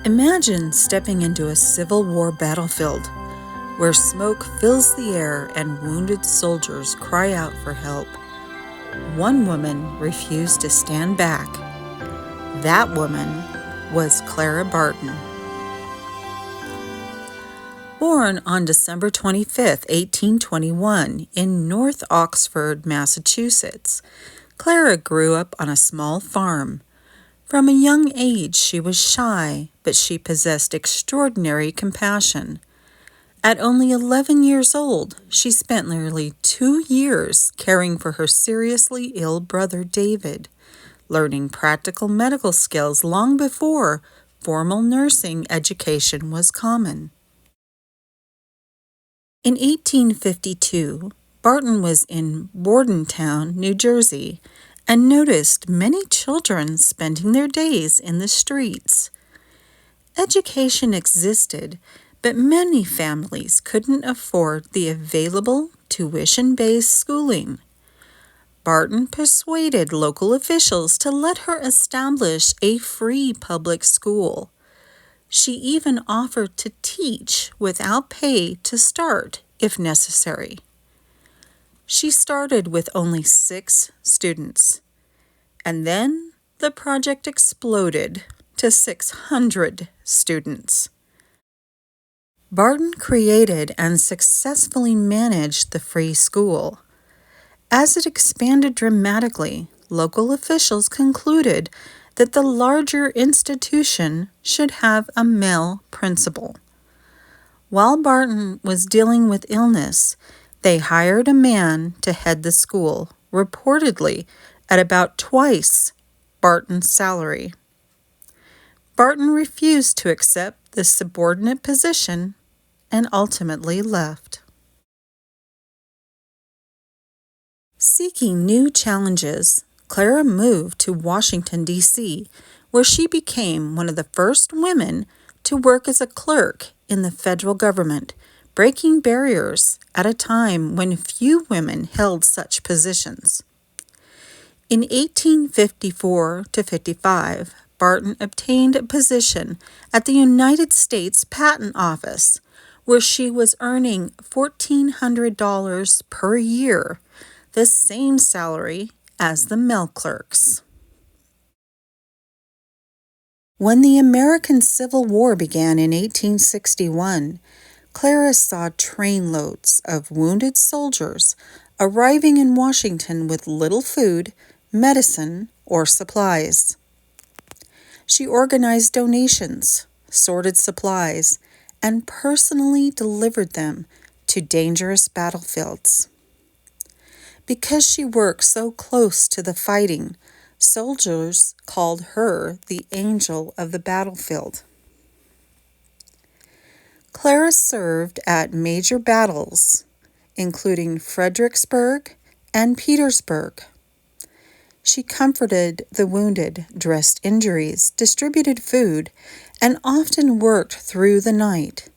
Imagine stepping into a Civil War battlefield where smoke fills the air and wounded soldiers cry out for help. One woman refused to stand back. That woman was Clara Barton. Born on December 25, 1821, in North Oxford, Massachusetts, Clara grew up on a small farm. From a young age, she was shy, but she possessed extraordinary compassion. At only 11 years old, she spent nearly 2 years caring for her seriously ill brother David, learning practical medical skills long before formal nursing education was common. In 1852, Barton was in Bordentown, New Jersey, and noticed many children spending their days in the streets. Education existed, but many families couldn't afford the available tuition-based schooling. Barton persuaded local officials to let her establish a free public school. She even offered to teach without pay to start, if necessary. She started with only 6 students, and then the project exploded to 600 students. Barton created and successfully managed the free school. As it expanded dramatically, local officials concluded that the larger institution should have a male principal. While Barton was dealing with illness, they hired a man to head the school, reportedly at about twice Barton's salary. Barton refused to accept the subordinate position and ultimately left. Seeking new challenges, Clara moved to Washington, D.C., where she became one of the first women to work as a clerk in the federal government, breaking barriers at a time when few women held such positions. In 1854-55, Barton obtained a position at the United States Patent Office, where she was earning $1,400 per year, the same salary as the male clerks. When the American Civil War began in 1861, Clara saw trainloads of wounded soldiers arriving in Washington with little food, medicine, or supplies. She organized donations, sorted supplies, and personally delivered them to dangerous battlefields. Because she worked so close to the fighting, soldiers called her the angel of the battlefield. Clara served at major battles, including Fredericksburg and Petersburg. She comforted the wounded, dressed injuries, distributed food, and often worked through the night.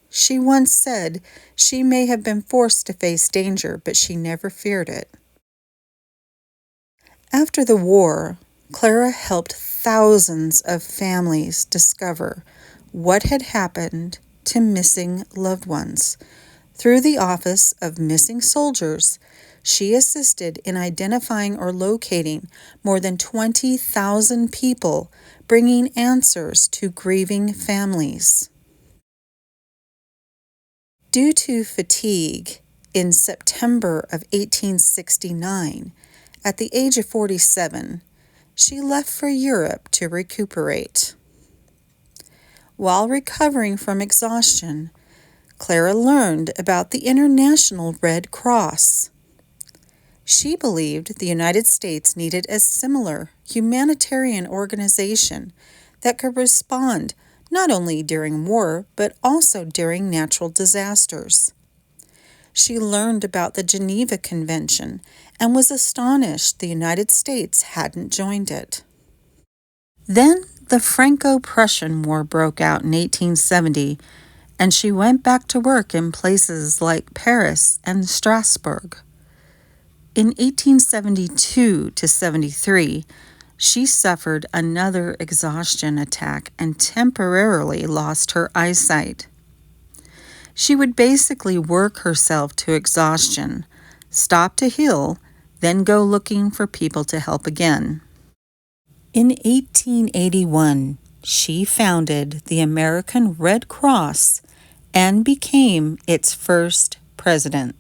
She once said she may have been forced to face danger, but she never feared it. After the war, Clara helped thousands of families discover what had happened to missing loved ones. Through the Office of Missing Soldiers, she assisted in identifying or locating more than 20,000 people, bringing answers to grieving families. Due to fatigue, in September of 1869, at the age of 47, she left for Europe to recuperate. While recovering from exhaustion, Clara learned about the International Red Cross. She believed the United States needed a similar humanitarian organization that could respond not only during war, but also during natural disasters. She learned about the Geneva Convention and was astonished the United States hadn't joined it. Then the Franco-Prussian War broke out in 1870, and she went back to work in places like Paris and Strasbourg. In 1872 to 73, she suffered another exhaustion attack and temporarily lost her eyesight. She would basically work herself to exhaustion, stop to heal, then go looking for people to help again. In 1881, she founded the American Red Cross and became its first president.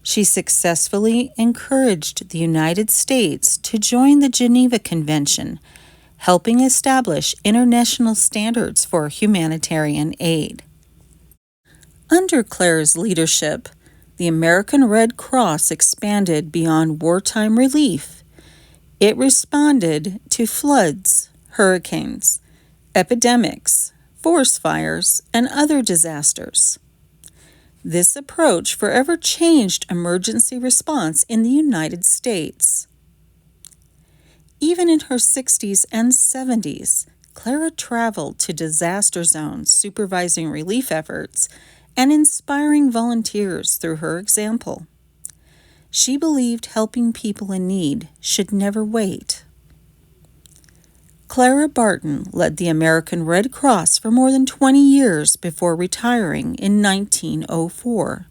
She successfully encouraged the United States to join the Geneva Convention, helping establish international standards for humanitarian aid. Under Clara's leadership, the American Red Cross expanded beyond wartime relief. It responded to floods, hurricanes, epidemics, forest fires, and other disasters. This approach forever changed emergency response in the United States. Even in her 60s and 70s, Clara traveled to disaster zones, supervising relief efforts and inspiring volunteers through her example. She believed helping people in need should never wait. Clara Barton led the American Red Cross for more than 20 years before retiring in 1904.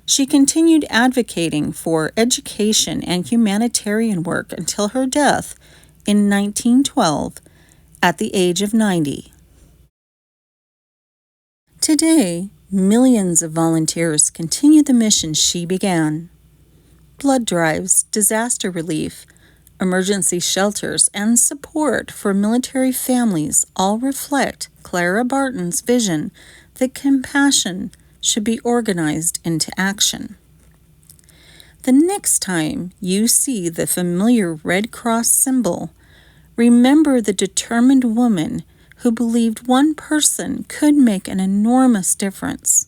She continued advocating for education and humanitarian work until her death in 1912 at the age of 90. Today, millions of volunteers continue the mission she began. Blood drives, disaster relief, emergency shelters, and support for military families all reflect Clara Barton's vision that compassion should be organized into action. The next time you see the familiar Red Cross symbol, remember the determined woman who believed one person could make an enormous difference.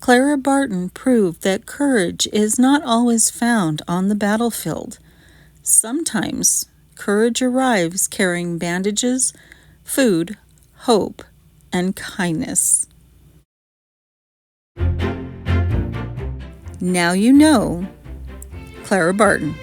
Clara Barton proved that courage is not always found on the battlefield. Sometimes courage arrives carrying bandages, food, hope, and kindness. Now you know. Clara Barton.